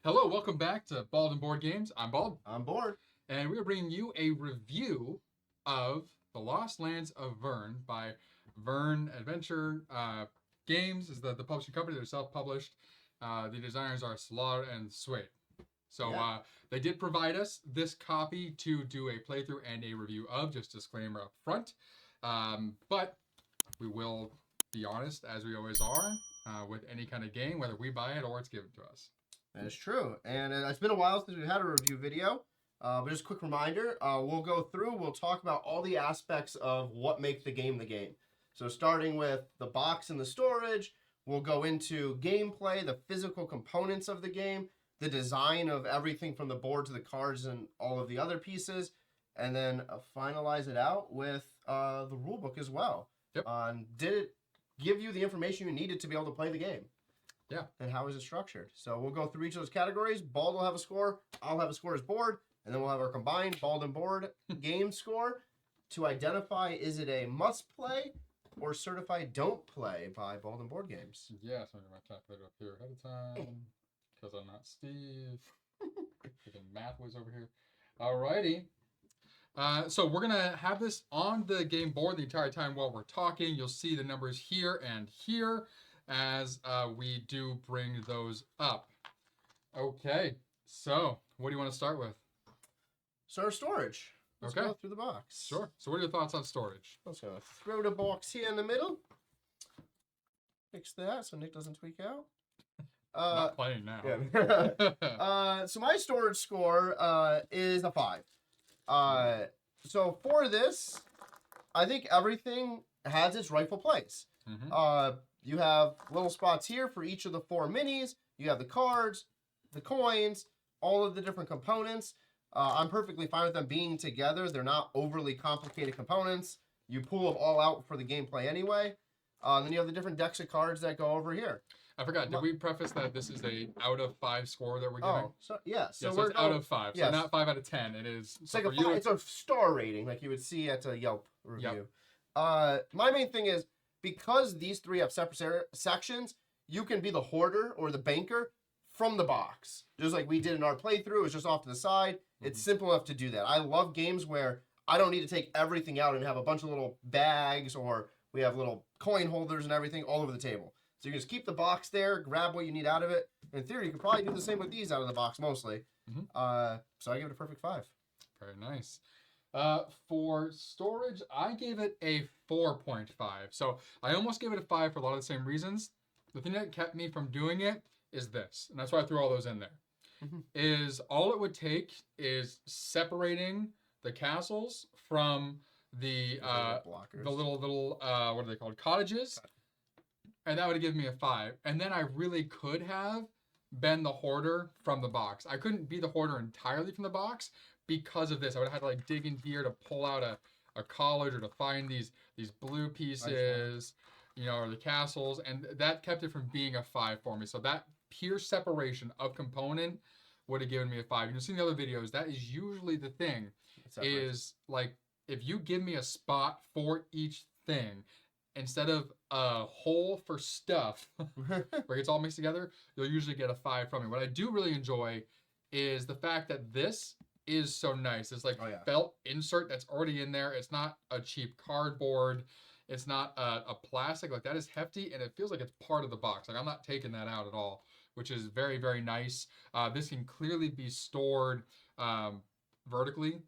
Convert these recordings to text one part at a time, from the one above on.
Hello, welcome back to Bald and Board Games. I'm Bald, I'm bored. and we are bringing you a review of The Lost Lands of Verne by Verne Adventure Games is the publishing company. They're self-published. The designers are Solar and Swade. So Yeah. they did provide us this copy to do a playthrough and a review of, just disclaimer up front. But we will be honest, as we always are, with any kind of game, whether we buy it or it's given to us. That is true. And it's been a while since we had a review video. But just a quick reminder, we'll go through, we'll talk about all the aspects of what makes the game. So starting with the box and the storage, we'll go into gameplay, the physical components of the game, the design of everything from the board to the cards and all of the other pieces, and then finalize it out with the rulebook as well. Yep. Did it give you the information you needed to be able to play the game? Yeah. And how is it structured? So we'll go through each of those categories. Bald will have a score. I'll have a score as board. And then we'll have our combined Bald and Board game score to identify, is it a must play or certified don't play by Bald and Board Games. Yeah, so I'm going to calculate up here ahead of time because I'm not Steve. Freaking math was over here. Alrighty. So we're going to have this on the game board the entire time while we're talking. You'll see the numbers here and here as we do bring those up. Okay, so what do you want to start with? So storage. Let's Okay. go through the box. Sure. So what are your thoughts on storage? Let's go throw the box here in the middle. Fix that so Nick doesn't tweak out. Not playing now. Yeah. So my storage score is a 5. So for this, I think everything has its rightful place. Mm-hmm. You have little spots here for each of the 4 minis. You have the cards, the coins, all of the different components. I'm perfectly fine with them being together. They're not overly complicated components. You pull them all out for the gameplay anyway. Then you have the different decks of cards that go over here. I forgot. Did we preface that this is a out of 5 score that we're giving? Oh, so yeah. So, so it's out of 5. So yes. not 5 out of 10. It is. It's So like for you, it's a star rating, like you would see at a Yelp review. Yep. My main thing is because these 3 have separate sections, you can be the hoarder or the banker from the box. Just like we did in our playthrough, it's just off to the side. It's simple enough to do that. I love games where I don't need to take everything out and have a bunch of little bags, or we have little coin holders and everything all over the table. So you can just keep the box there, grab what you need out of it. In theory, you could probably do the same with these out of the box mostly. So I give it a perfect 5. Very nice. For storage, I gave it a 4.5. So I almost gave it a 5 for a lot of the same reasons. The thing that kept me from doing it is this, and that's why I threw all those in there. Is all it would take is separating the castles from the little what are they called, cottages, and that would have given me a 5. And then I really could have been the hoarder from the box. I couldn't be the hoarder entirely from the box because of this. I would have had to like dig in here to pull out a college or to find these blue pieces, you know, or the castles, and that kept it from being a 5 for me. So that pure separation of component would have given me a 5. You've seen the other videos. That is usually the thing. Is like if you give me a spot for each thing instead of a hole for stuff where it's all mixed together, you'll usually get a 5 from me. What I do really enjoy is the fact that this is so nice. It's like felt insert that's already in there. It's not a cheap cardboard. It's not a plastic. Like, that is hefty, and it feels like it's part of the box. Like, I'm not taking that out at all, which is very, very nice. This can clearly be stored vertically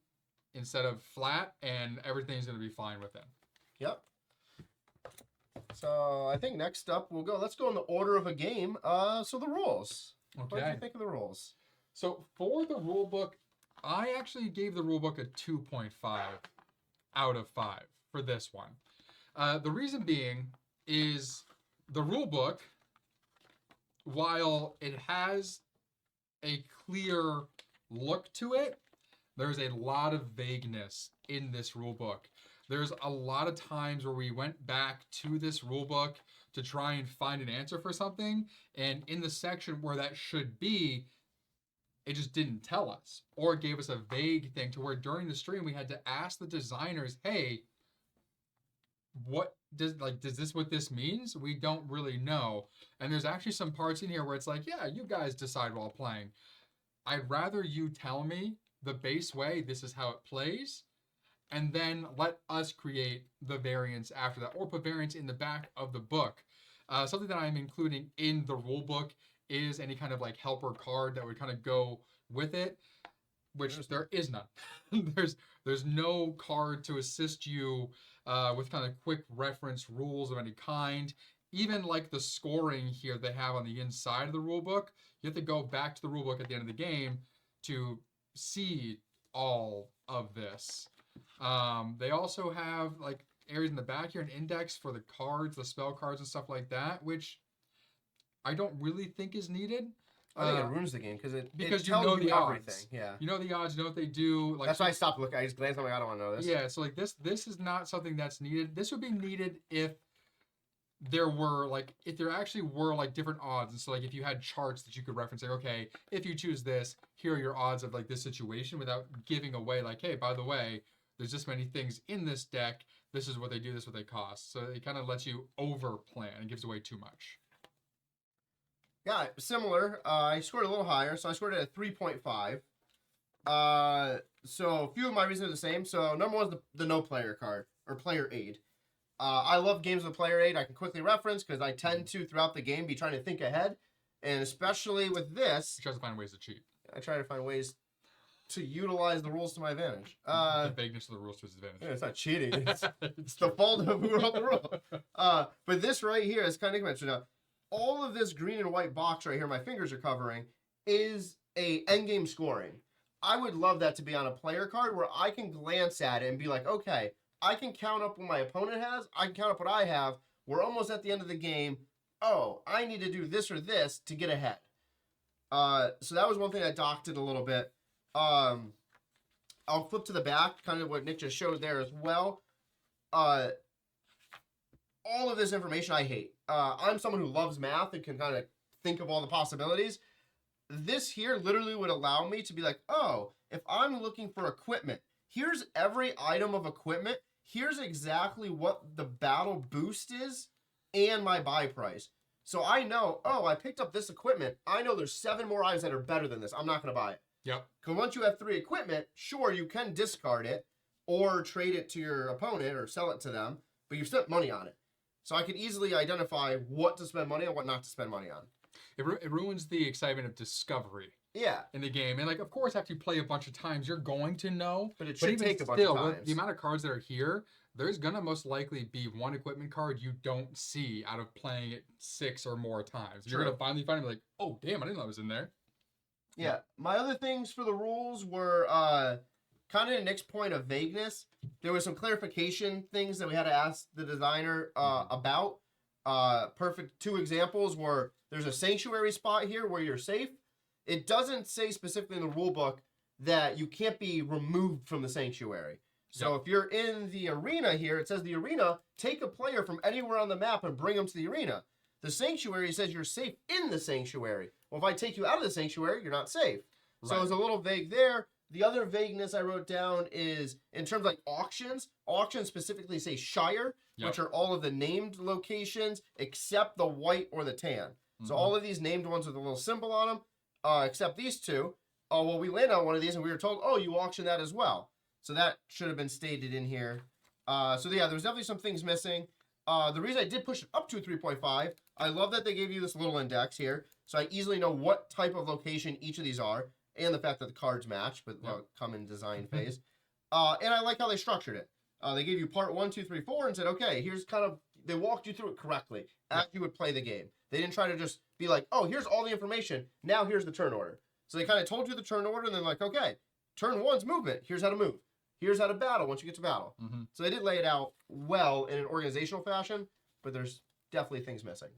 instead of flat, and everything's going to be fine with it. Yep. So I think next up let's go in the order of a game. So the rules. Okay. What did you think of the rules? So for the rule book, I actually gave the rule book a 2.5 out of 5 for this one. The reason being is the rule book, while it has a clear look to it, there's a lot of vagueness in this rule book. There's a lot of times where we went back to this rule book to try and find an answer for something, and in the section where that should be, it just didn't tell us, or it gave us a vague thing to where during the stream we had to ask the designers, hey, what does this what this means? We don't really know. And there's actually some parts in here where it's like, yeah, you guys decide while playing. I'd rather you tell me the base way, this is how it plays, and then let us create the variants after that, or put variants in the back of the book. Something that I'm including in the rule book is any kind of like helper card that would kind of go with it, which there is none. there's no card to assist you with kind of quick reference rules of any kind. Even like the scoring here they have on the inside of the rule book, you have to go back to the rule book at the end of the game to see all of this. They also have like areas in the back here, an index for the cards, the spell cards, and stuff like that, which I don't really think is needed. I think it ruins the game because it Because tells you know the everything. odds. Yeah. You know the odds. You know what they do. Like That's why I stopped looking. I just glanced. I'm like, I don't want to know this. yeah. So like this is not something that's needed. This would be needed if there were like if there actually were like different odds. And so like if you had charts that you could reference, like okay, if you choose this, here are your odds of like this situation, without giving away like, hey, by the way, there's this many things in this deck. This is what they do. This is what they cost. So it kind of lets you over plan and gives away too much. Yeah, similar. I scored a little higher, so I scored it at 3.5. So a few of my reasons are the same. So number one is the no player card, or player aid. I love games with player aid. I can quickly reference because I tend to, throughout the game, be trying to think ahead. And especially with this, You try to find ways to cheat. I try to find ways to utilize the rules to my advantage. The vagueness of the rules to his advantage. Yeah, it's not cheating. It's the fault of who wrote the rule. But this right here, as kind of mentioned, all of this green and white box right here, my fingers are covering, is a endgame scoring. I would love that to be on a player card where I can glance at it and be like, okay, I can count up what my opponent has. I can count up what I have. We're almost at the end of the game. Oh, I need to do this or this to get ahead. So that was one thing I docked it a little bit. I'll flip to the back, kind of what Nick just showed there as well. All of this information I hate. I'm someone who loves math and can kind of think of all the possibilities. This here literally would allow me to be like, oh, if I'm looking for equipment, here's every item of equipment. Here's exactly what the battle boost is and my buy price. So I know, oh, I picked up this equipment. I know there's 7 more items that are better than this. I'm not going to buy it. Yep. Because once you have 3 equipment, sure, you can discard it or trade it to your opponent or sell it to them, but you've spent money on it. So I can easily identify what to spend money on, what not to spend money on. It ruins the excitement of discovery. Yeah. In the game. And like, of course, after you play a bunch of times, you're going to know. But it should even take a bunch still, of with times. the amount of cards that are here, there's going to most likely be one equipment card you don't see out of playing it 6 or more times. You're going to finally find it like, oh, damn, I didn't know it was in there. Yeah. My other things for the rules were kind of Nick's point of vagueness. There was some clarification things that we had to ask the designer about. Perfect 2 examples were there's a sanctuary spot here where you're safe. It doesn't say specifically in the rule book that you can't be removed from the sanctuary. So if you're in the arena here, it says the arena, take a player from anywhere on the map and bring them to the arena. The sanctuary says you're safe in the sanctuary. Well, if I take you out of the sanctuary, you're not safe. Right. So it's a little vague there. The other vagueness I wrote down is in terms of like auctions. Auctions specifically say Shire, which are all of the named locations except the white or the tan. So all of these named ones with a little symbol on them, except these 2. Oh, well, we landed on one of these and we were told, oh, you auction that as well. So that should have been stated in here. So yeah, there was definitely some things missing. The reason I did push it up to 3.5, I love that they gave you this little index here. So I easily know what type of location each of these are. And the fact that the cards match, but come in design phase. And I like how they structured it. They gave you part 1, 2, 3, 4 and said, okay, here's kind of, they walked you through it correctly as you would play the game. They didn't try to just be like, oh, here's all the information. Now here's the turn order. So they kind of told you the turn order and then like, okay, turn 1's movement. Here's how to move. Here's how to battle once you get to battle. So they did lay it out well in an organizational fashion, but there's definitely things missing.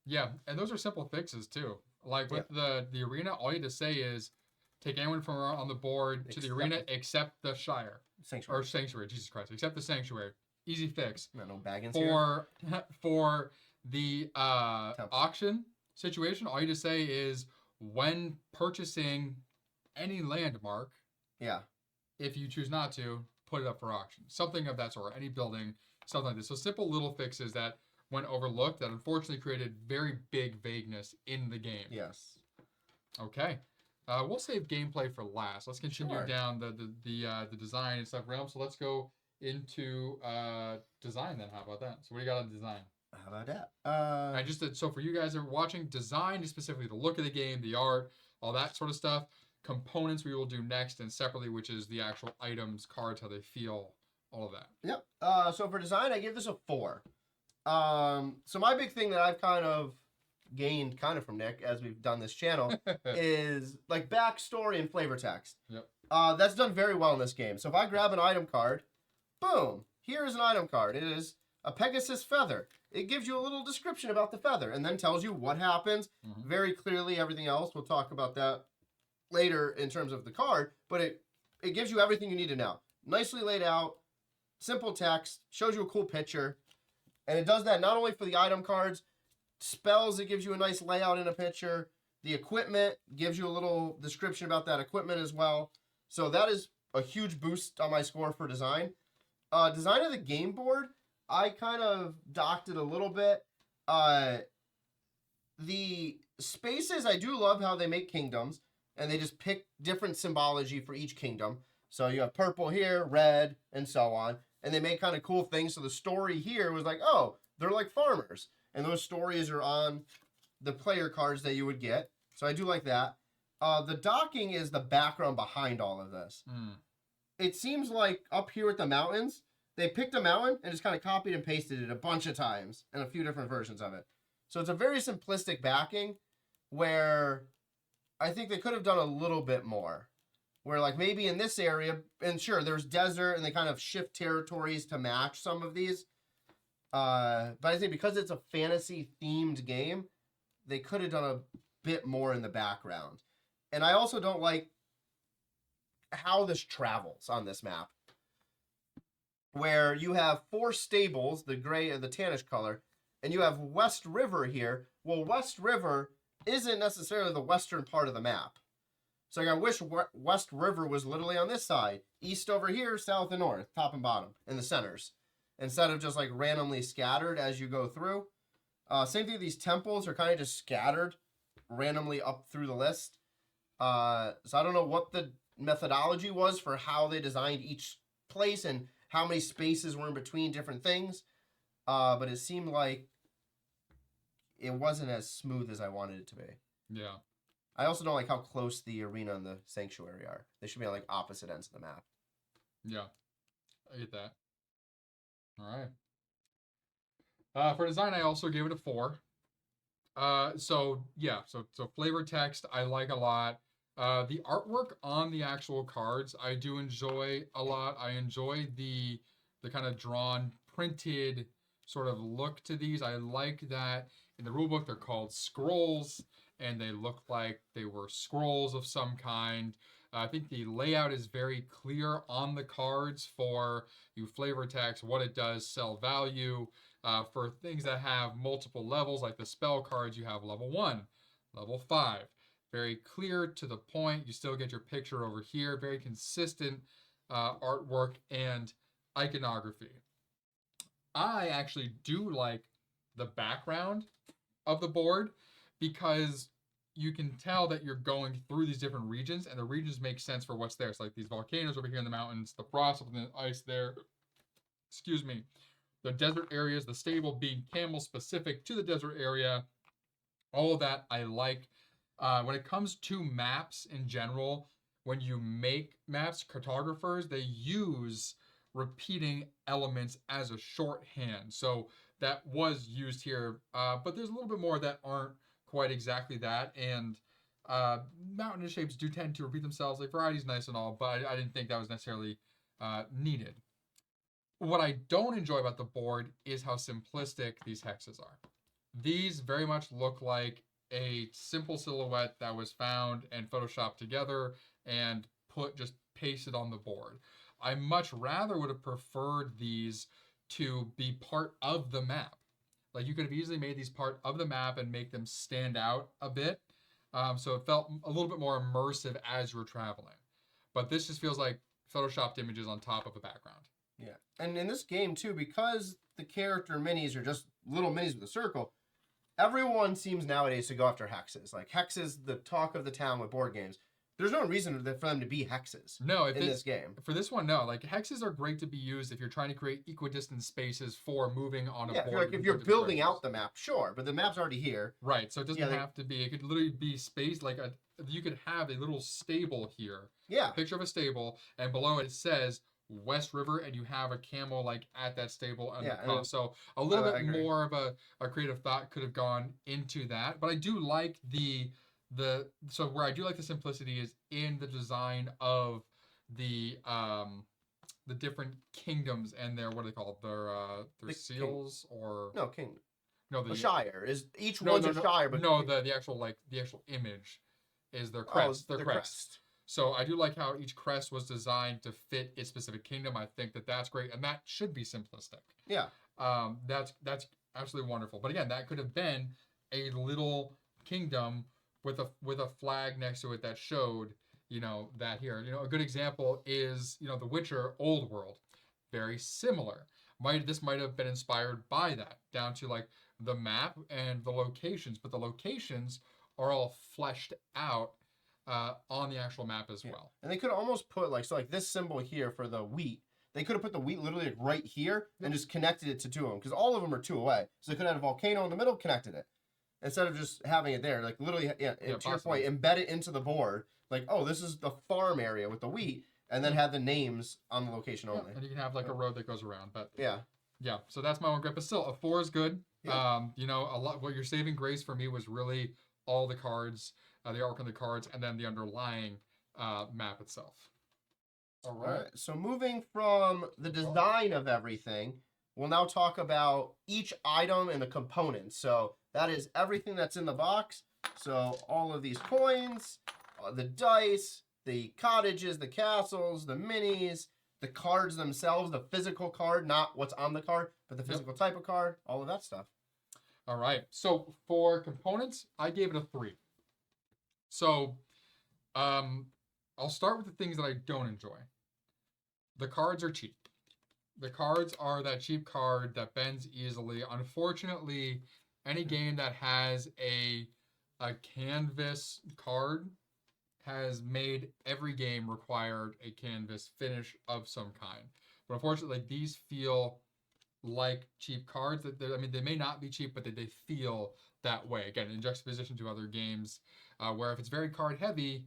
Yeah, and those are simple fixes too. Like with the arena, all you had to say is take anyone from on the board to the arena except the Shire. Sanctuary. Or Sanctuary, Jesus Christ. Except the Sanctuary. Easy fix. No baggins here. For the auction situation, all you just say is when purchasing any landmark, if you choose not to, put it up for auction. Something of that sort. Any building, something like this. So simple little fixes that went overlooked that unfortunately created very big vagueness in the game. Yes. Okay. We'll save gameplay for last. Let's continue Sure. down the design and stuff realm. So let's go into design then. How about that? So what do you got on design? How about that? I just did so for you guys that are watching, design is specifically the look of the game, the art, all that sort of stuff. Components we will do next and separately, which is the actual items, cards, how they feel, all of that. Yep. So for design, I give this a 4. So my big thing that I've kind of gained from Nick as we've done this channel is like backstory and flavor text. Yep. That's done very well in this game. So if I grab an item card, boom, here is an item card. It is a Pegasus feather. It gives you a little description about the feather and then tells you what happens very clearly. Everything else, we'll talk about that later in terms of the card, but it gives you everything you need to know. Nicely laid out, simple text, shows you a cool picture, and it does that not only for the item cards, spells, it gives you a nice layout in a picture, the equipment gives you a little description about that equipment as well. So that is a huge boost on my score for design. Design of the game board, I kind of docked it a little bit. The spaces, I do love how they make kingdoms, and they just pick different symbology for each kingdom. So you have purple here, red, and so on. And they make kind of cool things. So the story here was like, oh, they're like farmers. And those stories are on the player cards that you would get. So I do like that. The docking is the background behind all of this. It seems like up here with the mountains, they picked a mountain and just kind of copied and pasted it a bunch of times in a few different versions of it. So it's a very simplistic backing where I think they could have done a little bit more. Where like maybe in this area, and sure, there's desert and they kind of shift territories to match some of these. But I think because it's a fantasy themed game, they could have done a bit more in the background. And I also don't like how this travels on this map. Where you have 4 stables, the gray and the tannish color, and you have West River here. Well, West River isn't necessarily the western part of the map. So I wish West River was literally on this side. East over here, south and north, top and bottom, in the centers. Instead of just like randomly scattered as you go through. Same thing, these temples are kind of just scattered randomly up through the list. So I don't know what the methodology was for how they designed each place and how many spaces were in between different things. But it seemed like it wasn't as smooth as I wanted it to be. Yeah. I also don't like how close the arena and the sanctuary are. They should be on like opposite ends of the map. Yeah. I get that. All right. For design, I also gave it a 4. So flavor text I like a lot. The artwork on the actual cards I do enjoy a lot. I enjoy the kind of drawn, printed sort of look to these. I like that in the rulebook they're called scrolls, and they look like they were scrolls of some kind. I think the layout is very clear on the cards for you flavor text, what it does, sell value. For things that have multiple levels, like the spell cards, you have level 1, level 5. Very clear to the point. You still get your picture over here. Very consistent artwork and iconography. I actually do like the background of the board because you can tell that you're going through these different regions, and the regions make sense for what's there. So like these volcanoes over here in the mountains, the frost up in the ice there. Excuse me. The desert areas, the stable being camel specific to the desert area. All of that I like. When it comes to maps in general, when you make maps, cartographers, they use repeating elements as a shorthand. So that was used here, but there's a little bit more that aren't quite exactly that. And mountainous shapes do tend to repeat themselves. Like variety's nice and all, but I didn't think that was necessarily needed. What I don't enjoy about the board is how simplistic these hexes are. These very much look like a simple silhouette that was found and photoshopped together and just pasted on the board. I much rather would have preferred these to be part of the map. Like you could have easily made these part of the map and make them stand out a bit. So it felt a little bit more immersive as you were traveling. But this just feels like photoshopped images on top of a background. Yeah. And in this game, too, because the character minis are just little minis with a circle, everyone seems nowadays to go after hexes. Like, hexes, the talk of the town with board games. There's no reason for them to be hexes No, in this game. For this one, no. Like hexes are great to be used if you're trying to create equidistant spaces for moving on a Yeah, board. if you're building out the map, sure, but the map's already here. Right, so it doesn't have to be. It could literally be space like you could have a little stable here. Yeah. A picture of a stable, and below it says West River, and you have a camel like at that stable and Yeah, so a little bit more of a creative thought could have gone into that. But I do like the so where I do like the simplicity is in the design of the different kingdoms and their what are they called? Their seals or no king. No, the Shire is each one's a Shire, but the actual image is their crest. Their crest. So I do like how each crest was designed to fit its specific kingdom. I think that's great, and that should be simplistic. Yeah. That's absolutely wonderful. But again, that could have been a little kingdom with a flag next to it that showed that here. A good example is The Witcher Old World, very similar. This might have been inspired by that down to like the map and the locations, but the locations are all fleshed out on the actual map as well. And they could almost put like this symbol here for the wheat. They could have put the wheat literally like right here and just connected it to two of them because all of them are two away. So they could have a volcano in the middle, connected it instead of just having it there. Like literally, to your point, embed it into the board. Like, oh, this is the farm area with the wheat, and then have the names on the location only. And you can have like a road that goes around, but yeah. So that's my one grip. But still, a 4 is good. Yeah. A lot. What your saving grace for me was really all the cards, the arc on the cards, and then the underlying map itself. All right. So moving from the design of everything, we'll now talk about each item and the components. So that is everything that's in the box. So all of these coins, the dice, the cottages, the castles, the minis, the cards themselves, the physical card, not what's on the card, but the physical type of card, all of that stuff. All right. So for components, I gave it a 3. So I'll start with the things that I don't enjoy. The cards are cheap. The cards are that cheap card that bends easily. Unfortunately, any game that has a canvas card has made every game required a canvas finish of some kind. But unfortunately, these feel like cheap cards. They may not be cheap, but they feel that way. Again, in juxtaposition to other games, where if it's very card heavy,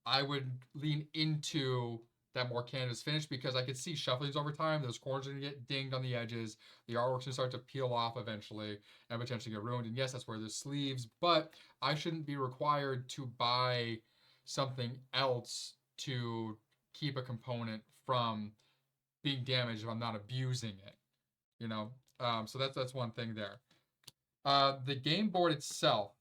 I would lean into that more canvas finish because I could see shufflings over time. Those corners are going to get dinged on the edges. The artwork's going to start to peel off eventually and potentially get ruined. And yes, that's where there's sleeves, but I shouldn't be required to buy something else to keep a component from being damaged if I'm not abusing it. So that's one thing there. The game board itself,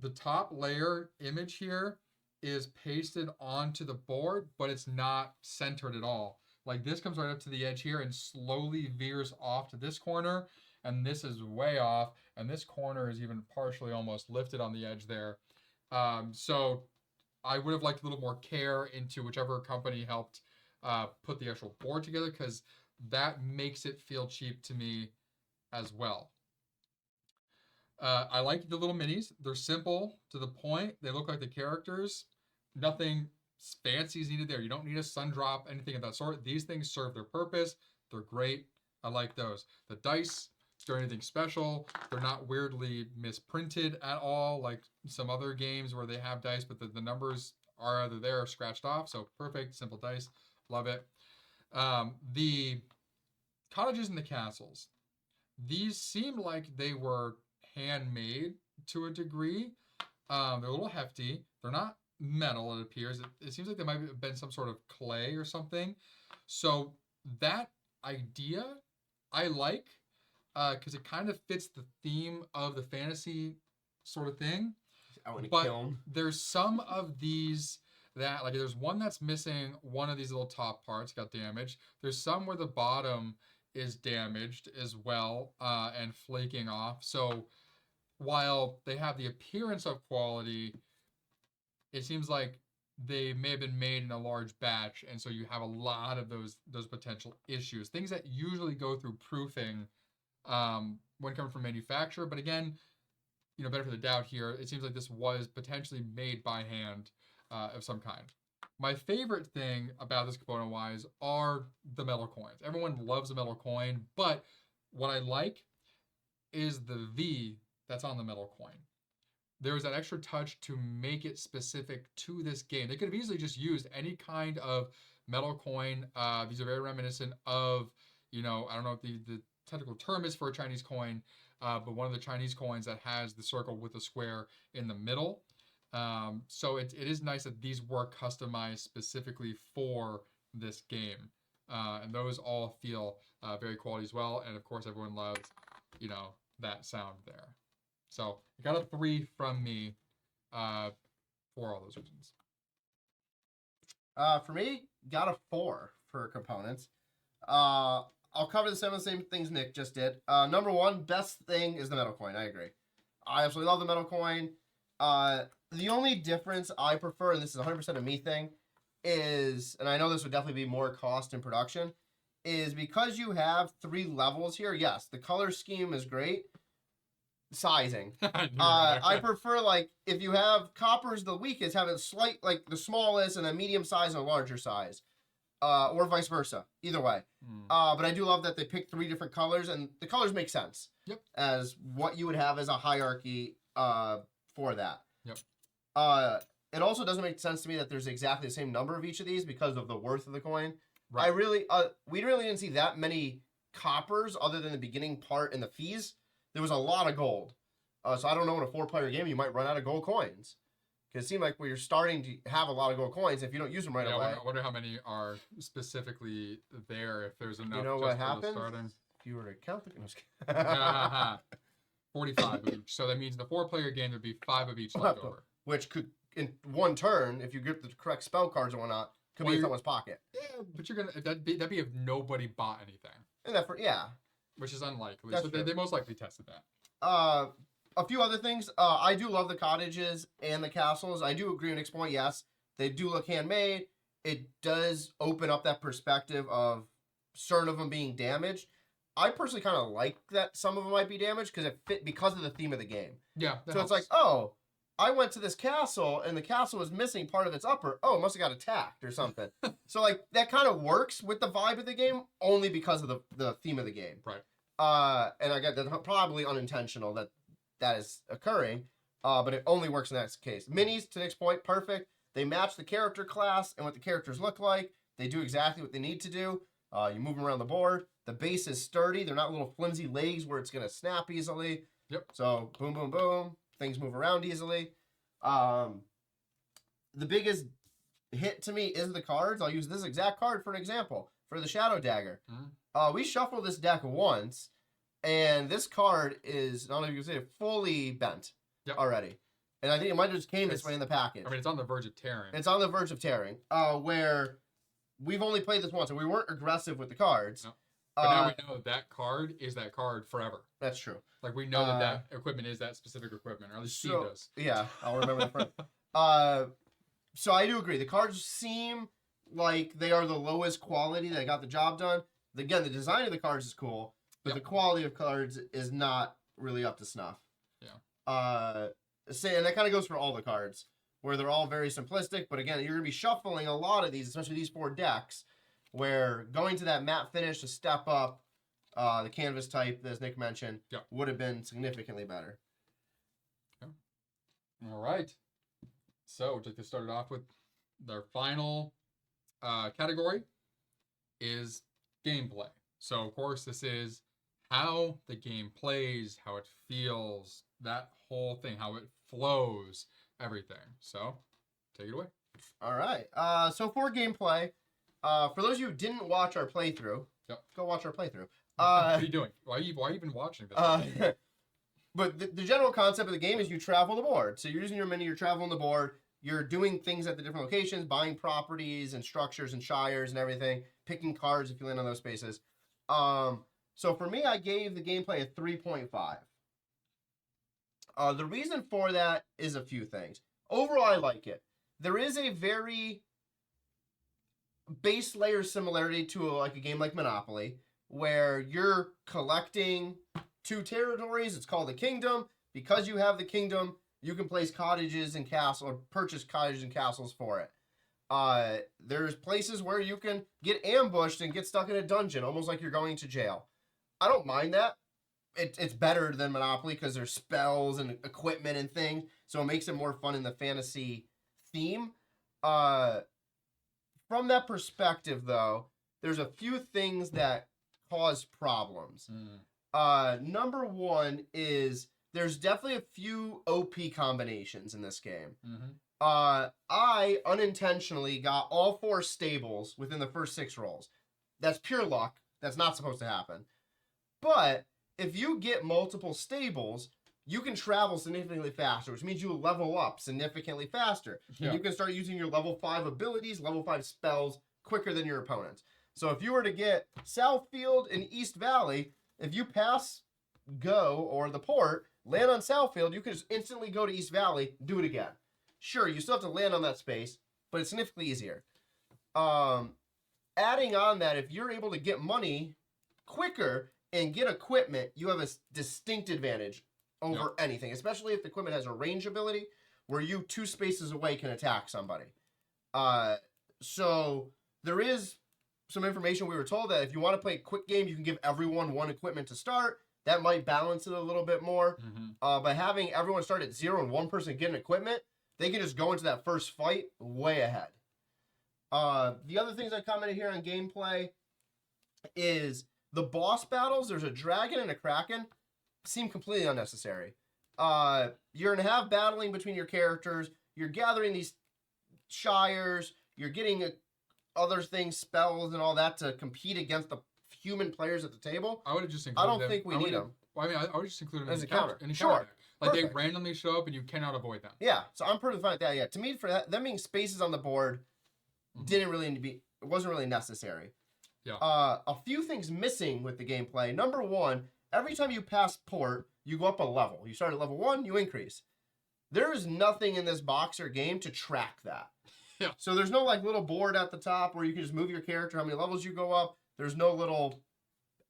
the top layer image here is pasted onto the board, but it's not centered at all. Like this comes right up to the edge here and slowly veers off to this corner, and this is way off, and this corner is even partially almost lifted on the edge there. So I would have liked a little more care into whichever company helped put the actual board together, because that makes it feel cheap to me as well. I like the little minis. They're simple, to the point. They look like the characters. Nothing fancy is needed there. You don't need a sun drop, anything of that sort. These things serve their purpose. They're great. I like those. The dice, they're anything special. They're not weirdly misprinted at all, like some other games where they have dice, but the numbers are either there or scratched off. So perfect, simple dice. Love it. The cottages and the castles. These seem like they were handmade to a degree. They're a little hefty. They're not metal, it appears. It seems like they might have been some sort of clay or something. So that idea I like, because it kind of fits the theme of the fantasy sort of thing. But there's some of these that, like, there's one that's missing one of these little top parts, got damaged. There's some where the bottom is damaged as well, and flaking off. So while they have the appearance of quality, it seems like they may have been made in a large batch, and so you have a lot of those potential issues. Things that usually go through proofing when coming from manufacturer. But again, better for the doubt here. It seems like this was potentially made by hand of some kind. My favorite thing about this component-wise are the metal coins. Everyone loves a metal coin, but what I like is the V that's on the metal coin. There was that extra touch to make it specific to this game. They could have easily just used any kind of metal coin. These are very reminiscent of, I don't know what the technical term is for a Chinese coin, but one of the Chinese coins that has the circle with the square in the middle. So it is nice that these were customized specifically for this game. And those all feel very quality as well. And of course, everyone loves, that sound there. So I got a 3 from me for all those reasons. For me, got a 4 for components. I'll cover the same things Nick just did. Number 1, best thing is the metal coin. I agree. I absolutely love the metal coin. The only difference I prefer, and this is 100% a me thing, is, and I know this would definitely be more cost in production, is because you have 3 levels here. Yes, the color scheme is great. Sizing. I prefer, like, if you have copper's the weakest, have it slight, like the smallest, and then medium size and a larger size. Or vice versa. Either way. But I do love that they picked 3 different colors, and the colors make sense. Yep. As what you would have as a hierarchy for that. Yep. It also doesn't make sense to me that there's exactly the same number of each of these because of the worth of the coin. Right. We really didn't see that many coppers other than the beginning part and the fees. There was a lot of gold. So I don't know, in a 4-player game, you might run out of gold coins. Because it seemed like you're starting to have a lot of gold coins if you don't use them right away. I wonder how many are specifically there, if there's enough. You know what happens? If you were to count the... 45 of each. So that means the 4-player game would be 5 of each left over. Which could, in one turn, if you get the correct spell cards and whatnot, could be in someone's pocket. Yeah, but that'd be if nobody bought anything. And yeah. Which is unlikely. So they most likely tested that. A few other things. I do love the cottages and the castles. I do agree with Nick's point. Yes, they do look handmade. It does open up that perspective of certain of them being damaged. I personally kind of like that some of them might be damaged because it fit because of the theme of the game. Yeah. So helps. It's like, oh, I went to this castle and the castle was missing part of its upper. Oh, it must have got attacked or something. So like that kind of works with the vibe of the game only because of the theme of the game. Right. And I get that probably unintentional that is occurring, but it only works in that case. Minis, to Nick's point, perfect. They match the character class and what the characters look like. They do exactly what they need to do. You move them around the board. The base is sturdy. They're not little flimsy legs where it's going to snap easily. Yep. So boom, boom, boom. Things move around easily. The biggest hit to me is the cards. I'll use this exact card for an example. For the Shadow Dagger. Mm-hmm. We shuffled this deck once, and this card is, I don't know if you can say it, fully bent already. And I think it might have just came this way in the package. I mean, it's on the verge of tearing. It's on the verge of tearing. Where we've only played this once, and we weren't aggressive with the cards. No. But now we know that card is that card forever. That's true. Like, we know that equipment is that specific equipment, or at least Steve does. Yeah, I'll remember that. So I do agree. The cards seem like they are the lowest quality that got the job done. Again, the design of the cards is cool, but the quality of cards is not really up to snuff. Yeah. And that kind of goes for all the cards, where they're all very simplistic. But again, you're going to be shuffling a lot of these, especially these 4 decks, where going to that matte finish to step up the canvas type, as Nick mentioned, would have been significantly better. Yeah. All right. So, just to start it off with, their final category is gameplay. So, of course, this is how the game plays, how it feels, that whole thing, how it flows, everything. So, take it away. All right. So, for gameplay, for those of you who didn't watch our playthrough, go watch our playthrough. What are you doing? Why are you even watching this? But the general concept of the game is you travel the board. So you're using your mini, you're traveling the board, you're doing things at the different locations, buying properties and structures and shires and everything, picking cards if you land on those spaces. So for me, I gave the gameplay a 3.5. The reason for that is a few things. Overall, I like it. there is a very base layer similarity to like a game like Monopoly, where you're collecting 2 territories. It's called a kingdom. Because you have the kingdom, you can place cottages and castles, or purchase cottages and castles for it. There's places where you can get ambushed and get stuck in a dungeon, almost like you're going to jail. I don't mind that. It's better than Monopoly because there's spells and equipment and things, so it makes it more fun in the fantasy theme. From that perspective, though, there's a few things that cause problems. Number one is there's definitely a few OP combinations in this game. I unintentionally got all 4 stables within the first 6 rolls. That's pure luck. That's not supposed to happen. But if you get multiple stables, you can travel significantly faster, which means you will level up significantly faster. Yeah. And you can start using your level 5 abilities, level 5 spells quicker than your opponents. So if you were to get Southfield and East Valley, if you pass Go or the port, land on Southfield, you can just instantly go to East Valley, do it again. Sure, you still have to land on that space, but it's significantly easier. Adding on that, if you're able to get money quicker and get equipment, you have a distinct advantage over anything, especially if the equipment has a range ability where you 2 spaces away can attack somebody. So there is some information we were told that if you want to play a quick game, you can give everyone 1 equipment to start. That might balance it a little bit more. By having everyone start at 0 and 1 person get an equipment, they can just go into that first fight way ahead. The other things I commented here on gameplay is the boss battles. There's a dragon and a kraken. Seem completely unnecessary. You're going to have battling between your characters. You're gathering these shires. You're getting other things, spells and all that to compete against the human players at the table. I would have just included I don't think we need them. Well, I mean, I would just include them As a counter. Sure. Like Perfect. they randomly show up and you cannot avoid them. Yeah, so I'm pretty fine with that. Yeah, to me, for that, them being spaces on the board didn't really need to be. It wasn't really necessary. Yeah. A few things missing with the gameplay. Number one, every time you pass port, you go up a level. You start at level 1, you increase. There is nothing in this box or game to track that. Yeah. So there's no like little board at the top where you can just move your character, how many levels you go up. There's no little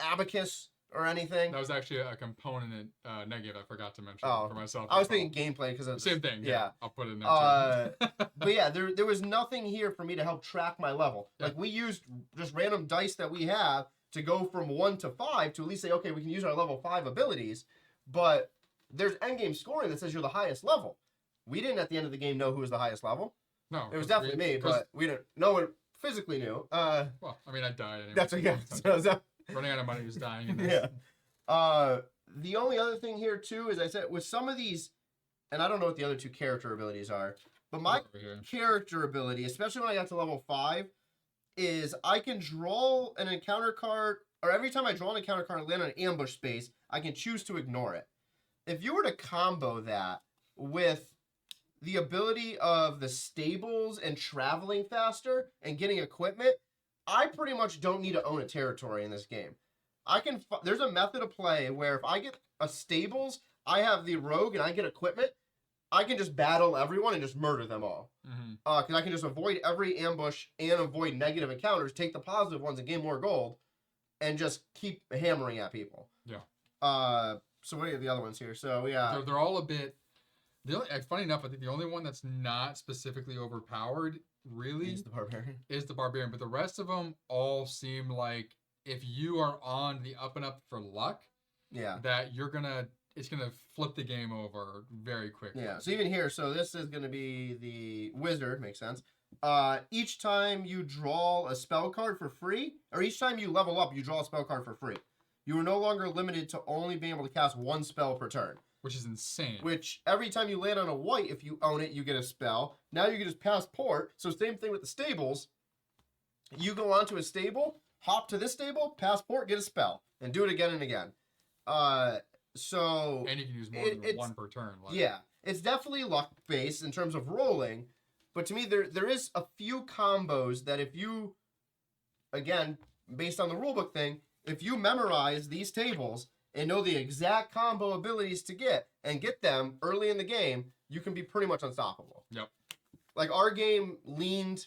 abacus or anything. That was actually a component negative I forgot to mention for myself. I was thinking gameplay because same thing. Yeah. I'll put it in there too. But yeah, there was nothing here for me to help track my level. Yeah. Like we used just random dice that we have to go from 1 to 5 to at least say, okay, we can use our level 5 abilities, but there's endgame scoring that says you're the highest level. We didn't at the end of the game know who was the highest level. No. It was definitely me, but we didn't. No one physically knew. Well, I mean, I died anyway. That's what, yeah. Running out of money was dying. In this. The only other thing here too is I said with some of these, and I don't know what the other 2 character abilities are, but my character ability, especially when I got to level 5, is I can draw an encounter card, or every time I draw an encounter card and land on an ambush space, I can choose to ignore it. If you were to combo that with the ability of the stables and traveling faster and getting equipment, I pretty much don't need to own a territory in this game. There's a method of play where if I get a stables, I have the rogue and I get equipment, I can just battle everyone and just murder them all. Because I can just avoid every ambush and avoid negative encounters, take the positive ones and gain more gold, and just keep hammering at people. Yeah. So what are the other ones here? So yeah, they're all a bit. Funny enough, I think the only one that's not specifically overpowered really is the barbarian. But the rest of them all seem like if you are on the up and up for luck, that it's gonna flip the game over very quickly. Yeah. So even here, so this is gonna be the wizard. Makes sense. Each time you draw a spell card for free, or each time you level up, you draw a spell card for free. You are no longer limited to only being able to cast 1 spell per turn. Which is insane. Which, every time you land on a white, if you own it, you get a spell. Now you can just pass port. So same thing with the stables. You go onto a stable, hop to this stable, pass port, get a spell. And do it again and again. And you can use more than 1 per turn. Yeah. It's definitely luck-based in terms of rolling. But to me, there is a few combos that if you, again, based on the rulebook thing, if you memorize these tables and know the exact combo abilities to get and get them early in the game, you can be pretty much unstoppable. Yep. like our game leaned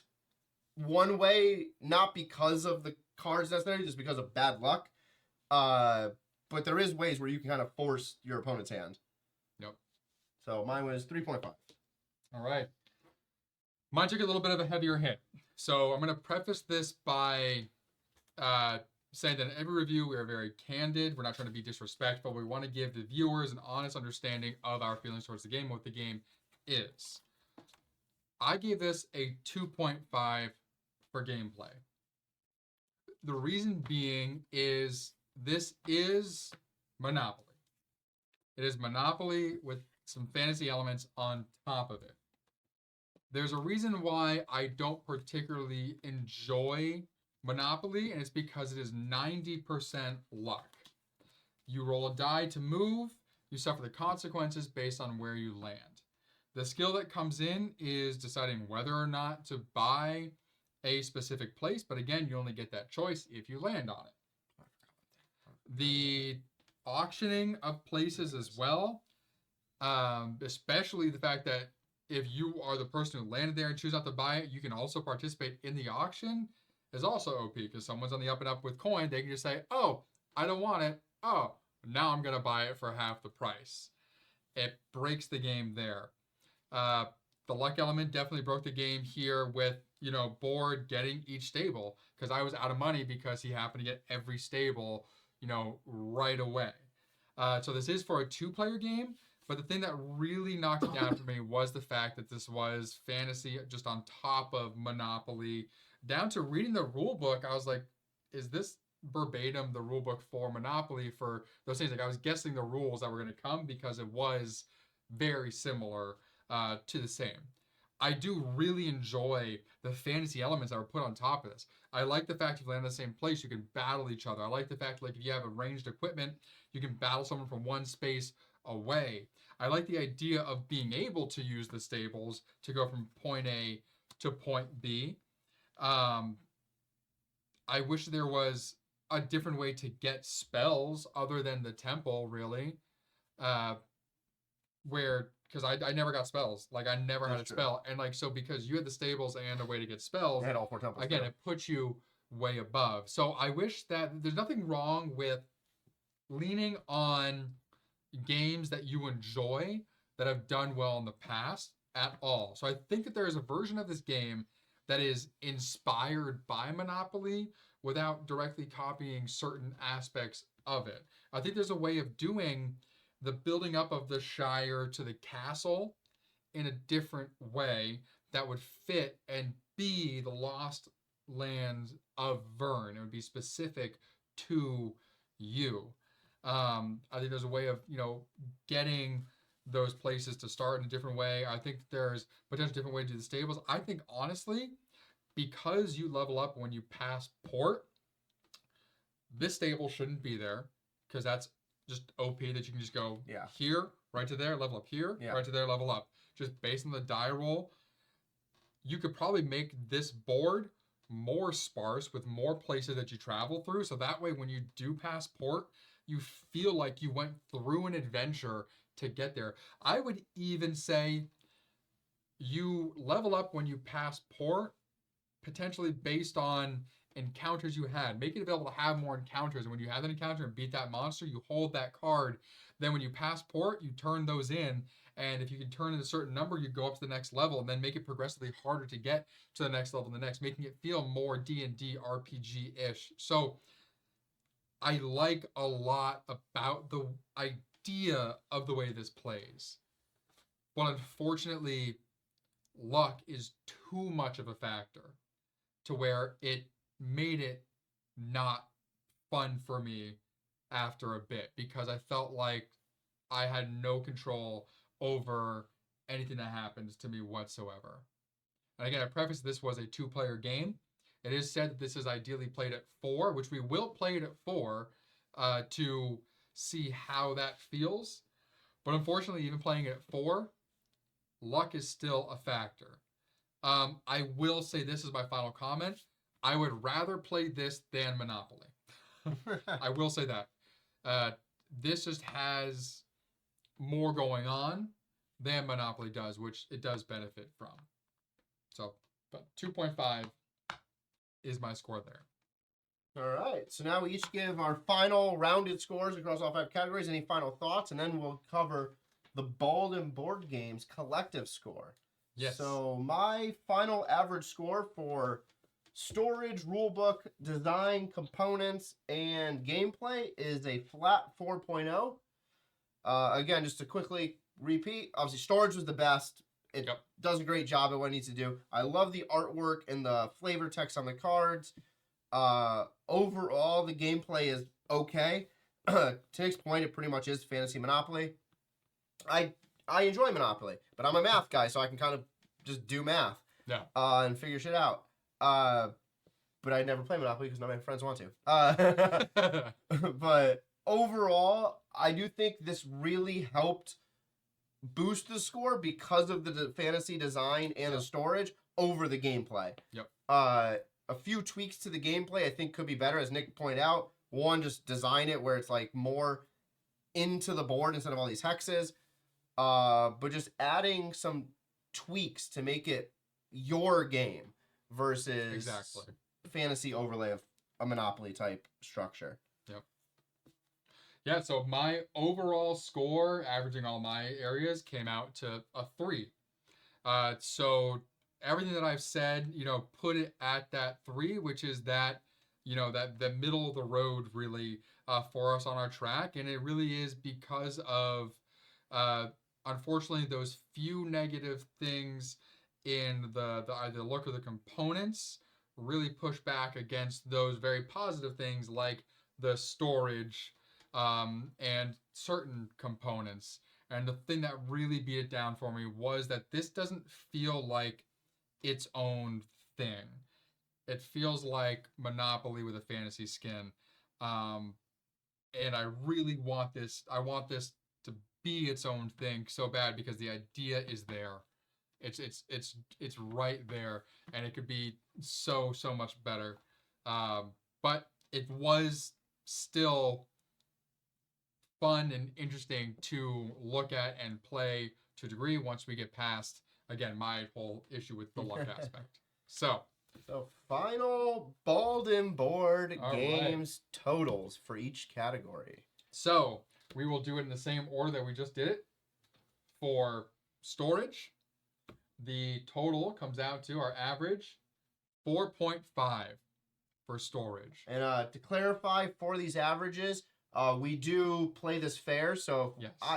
one way, not because of the cards necessarily, just because of bad luck. But there is ways where you can kind of force your opponent's hand. Yep. So mine was 3.5. All right. Mine took a little bit of a heavier hit. So I'm going to preface this by saying that in every review we are very candid. We're not trying to be disrespectful. We want to give the viewers an honest understanding of our feelings towards the game, what the game is. I gave this a 2.5 for gameplay. The reason being is this is Monopoly. It is Monopoly with some fantasy elements on top of it. There's a reason why I don't particularly enjoy Monopoly, and it's because it is 90% luck. You roll a die to move, you suffer the consequences based on where you land. The skill that comes in is deciding whether or not to buy a specific place, but again, you only get that choice if you land on it. The auctioning of places as well, especially the fact that if you are the person who landed there and choose not to buy it, you can also participate in the auction, is also OP, because someone's on the up and up with coin, they can just say, oh, I don't want it. Oh, now I'm going to buy it for half the price. It breaks the game there. The luck element definitely broke the game here with, Board getting each stable, because I was out of money because he happened to get every stable, right away. So this is for a 2-player game, but the thing that really knocked it down for me was the fact that this was fantasy just on top of Monopoly. Down to reading the rule book, I was like, is this verbatim the rule book for Monopoly for those things? Like, I was guessing the rules that were going to come because it was very similar to the same. I do really enjoy the fantasy elements that were put on top of this. I like the fact if you land in the same place, you can battle each other. I like the fact, like, if you have a ranged equipment, you can battle someone from one space away. I like the idea of being able to use the stables to go from point A to point B. I wish there was a different way to get spells other than the temple, really. Because I never got spells. Like, I never had a spell. And, like, so because you had the stables and a way to get spells, You had all 4 temples. again, it puts you way above. So I wish that there's nothing wrong with leaning on games that you enjoy that have done well in the past at all. So I think that there is a version of this game that is inspired by Monopoly without directly copying certain aspects of it. I think there's a way of doing the building up of the Shire to the castle in a different way that would fit and be the Lost Lands of Verne. It would be specific to you. I think there's a way of, getting those places to start in a different way. I think there's potential different way to do the stables. I think, honestly, because you level up when you pass port, this stable shouldn't be there, because that's just OP that you can just go here, right to there, level up here, right to there, level up. Just based on the die roll, you could probably make this board more sparse with more places that you travel through. So that way, when you do pass port, you feel like you went through an adventure to get there. I would even say you level up when you pass port, potentially based on encounters you had. Make it available to have more encounters. And when you have that encounter and beat that monster, you hold that card. Then when you pass port, you turn those in. And if you can turn in a certain number, you go up to the next level and then make it progressively harder to get to the next level and the next, making it feel more D&D RPG-ish. So I like a lot about the idea of the way this plays. But unfortunately, luck is too much of a factor to where it made it not fun for me after a bit, because I felt like I had no control over anything that happens to me whatsoever. And again, I preface this was a 2-player game. It is said that this is ideally played at 4, which we will play it at 4 to see how that feels. But unfortunately, even playing it at 4, luck is still a factor. I will say this is my final comment. I would rather play this than Monopoly. I will say that. This just has more going on than Monopoly does, which it does benefit from. So, but 2.5 is my score there. All right. So now we each give our final rounded scores across all 5 categories. Any final thoughts? And then we'll cover the Bald and Board Games collective score. Yes. So my final average score for storage, rulebook, design, components, and gameplay is a flat 4.0. Again, just to quickly repeat, obviously storage was the best. It does a great job at what it needs to do. I love the artwork and the flavor text on the cards. Overall, the gameplay is okay. To Nick's point, it pretty much is Fantasy Monopoly. I enjoy Monopoly, but I'm a math guy, so I can kind of just do math. Yeah. And figure shit out. But I never play Monopoly because none of my friends want to. But overall, I do think this really helped boost the score because of the fantasy design and the storage over the gameplay. Yep. A few tweaks to the gameplay I think could be better, as Nick pointed out. One, just design it where it's like more into the board instead of all these hexes. But just adding some tweaks to make it your game versus fantasy overlay of a Monopoly type structure. Yep. Yeah, so my overall score, averaging all my areas, came out to a 3. So everything that I've said, put it at that 3, which is that, that the middle of the road really for us on our track. And it really is because of, unfortunately, those few negative things in the look of the components really push back against those very positive things like the storage and certain components. And the thing that really beat it down for me was that this doesn't feel like its own thing. It feels like Monopoly with a fantasy skin. And I really want this. I want this to be its own thing so bad because the idea is there. It's right there, and it could be so much better. But it was still fun and interesting to look at and play to a degree once we get past, again, my whole issue with the luck aspect. So final Bald and Board Games totals for each category. So we will do it in the same order that we just did it. For storage, the total comes out to our average 4.5 for storage. And to clarify, for these averages, we do play this fair. So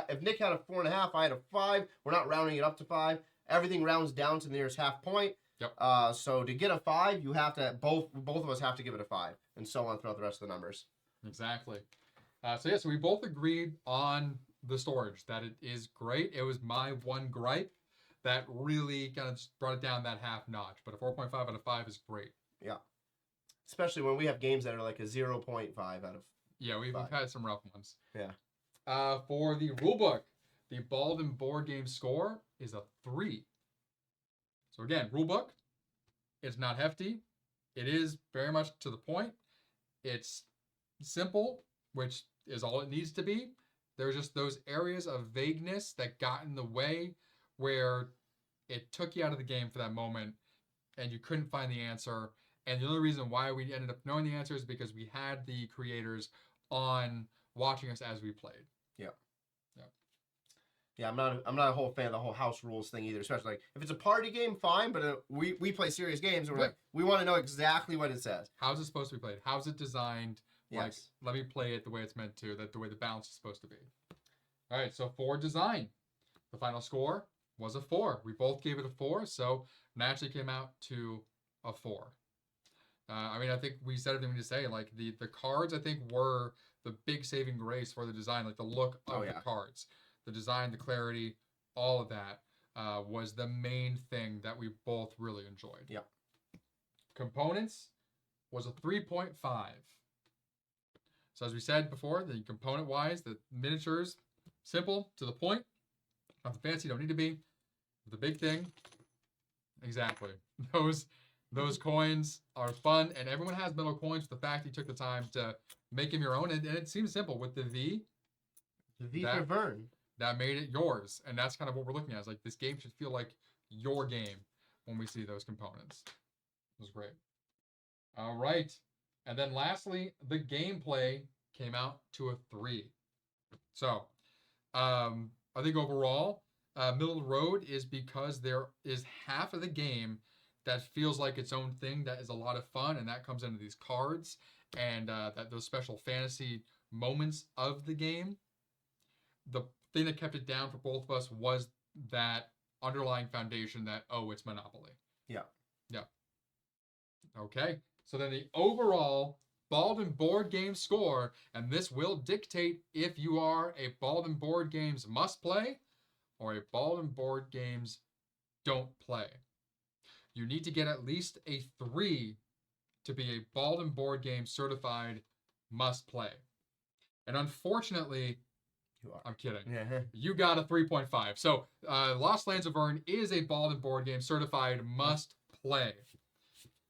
if Nick had a 4.5, I had a 5. We're not rounding it up to 5. Everything rounds down to the nearest half point. Yep. So to get a 5, you have to both of us have to give it a 5, and so on throughout the rest of the numbers. Exactly. So we both agreed on the storage that it is great. It was my one gripe that really kind of brought it down that half notch. But a 4.5 out of 5 is great. Yeah. Especially when we have games that are like a 0.5 out of. Yeah, we've had some rough ones. Yeah. For the rulebook, the Bald and Board Game score is a 3. So again, rulebook, it's not hefty. It is very much to the point. It's simple, which is all it needs to be. There's just those areas of vagueness that got in the way where it took you out of the game for that moment and you couldn't find the answer. And the only reason why we ended up knowing the answer is because we had the creators on watching us as we played. Yeah. Yeah, I'm not a whole fan of the whole house rules thing either. Especially like if it's a party game, fine. But we play serious games, and we're like, we want to know exactly what it says. How's it supposed to be played? How's it designed? Yes. Like, let me play it the way it's meant to. The way the balance is supposed to be. All right. So for design, the final score was a 4. We both gave it a 4, so naturally came out to a 4. I think we said everything we need to say. Like the cards, I think were the big saving grace for the design. Like the look of the cards. The design, the clarity, all of that was the main thing that we both really enjoyed. Yeah. Components was a 3.5. So as we said before, the component-wise, the miniatures, simple, to the point. Nothing fancy, don't need to be. The big thing, exactly. Those coins are fun, and everyone has metal coins. The fact you took the time to make them your own, and it seems simple with the V. The V for Verne. That made it yours, and that's kind of what we're looking at. It's like this game should feel like your game when we see those components. It was great. All right. And then lastly, the gameplay came out to a 3. So, I think overall, middle of the road is because there is half of the game that feels like its own thing that is a lot of fun, and that comes into these cards and that those special fantasy moments of the game. The thing that kept it down for both of us was that underlying foundation that, oh, it's Monopoly. Yeah. Yeah. Okay. So then the overall Baldwin Board Game score, and this will dictate if you are a Baldwin Board Games must play or a Baldwin Board Games don't play. You need to get at least a 3 to be a Baldwin Board Game certified must play. And unfortunately, You are. I'm kidding. Yeah. You got a 3.5. So Lost Lands of Verne is a Baldwin Board Game certified must play.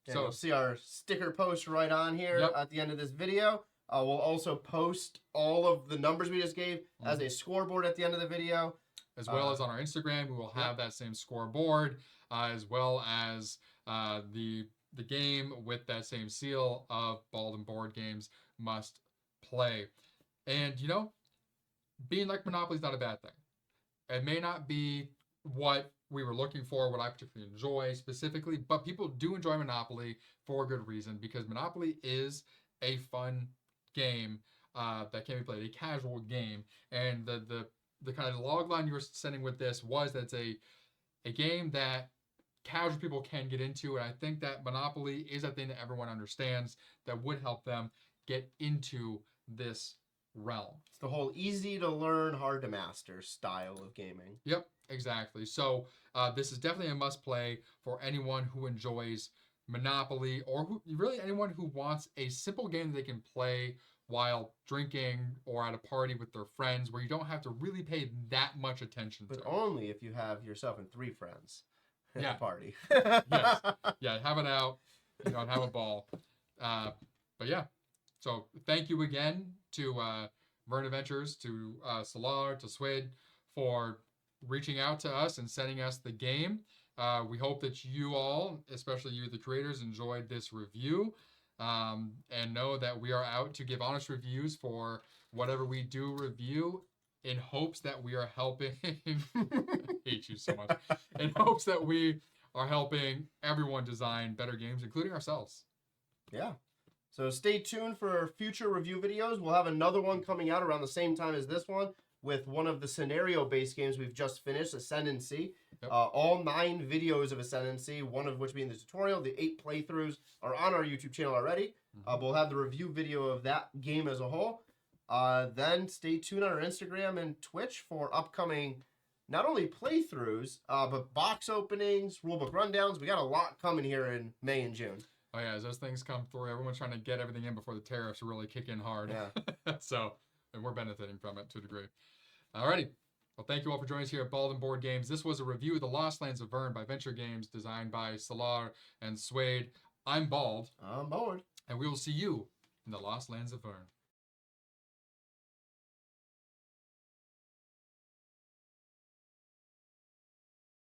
And So you'll see our sticker post right on here Yep. at the end of this video. We'll also post all of the numbers we just gave as a scoreboard at the end of the video. as well as on our Instagram, we will have that same scoreboard, as well as the game with that same seal of Baldwin Board Games must play. And you know, being like Monopoly is not a bad thing. It may not be what we were looking for, what I particularly enjoy specifically, but people do enjoy Monopoly for a good reason, because Monopoly is a fun game that can be played, a casual game. And the kind of log line you were sending with this was that it's a game that casual people can get into, and I think that Monopoly is a thing that everyone understands that would help them get into this realm. It's the whole easy to learn, hard to master style of gaming. Yep, exactly. So this is definitely a must play for anyone who enjoys Monopoly, or really anyone who wants a simple game that they can play while drinking or at a party with their friends, where you don't have to really pay that much attention But to. only if you have yourself and 3 friends at Yeah. the party. Yes. Yeah, have it out, and have a ball. But yeah, so thank you again to Verne Adventures, to Solar, to Swid for reaching out to us and sending us the game. We hope that you all, especially you, the creators, enjoyed this review, and know that we are out to give honest reviews for whatever we do review, in hopes that we are helping. I hate you so much. In hopes that we are helping everyone design better games, including ourselves. Yeah. So stay tuned for future review videos. We'll have another one coming out around the same time as this one, with one of the scenario-based games we've just finished, Ascendancy. Yep. All 9 videos of Ascendancy, one of which being the tutorial. The 8 playthroughs are on our YouTube channel already. We'll have the review video of that game as a whole. Then stay tuned on our Instagram and Twitch for upcoming, not only playthroughs, but box openings, rulebook rundowns. We got a lot coming here in May and June. Oh yeah, as those things come through, everyone's trying to get everything in before the tariffs really kick in hard. Yeah. So, and we're benefiting from it to a degree. Alrighty. Well, thank you all for joining us here at Baldwin Board Games. This was a review of the Lost Lands of Verne by Venture Games, designed by Solar and Swade. I'm Bald. I'm Bored. And we will see you in the Lost Lands of Verne.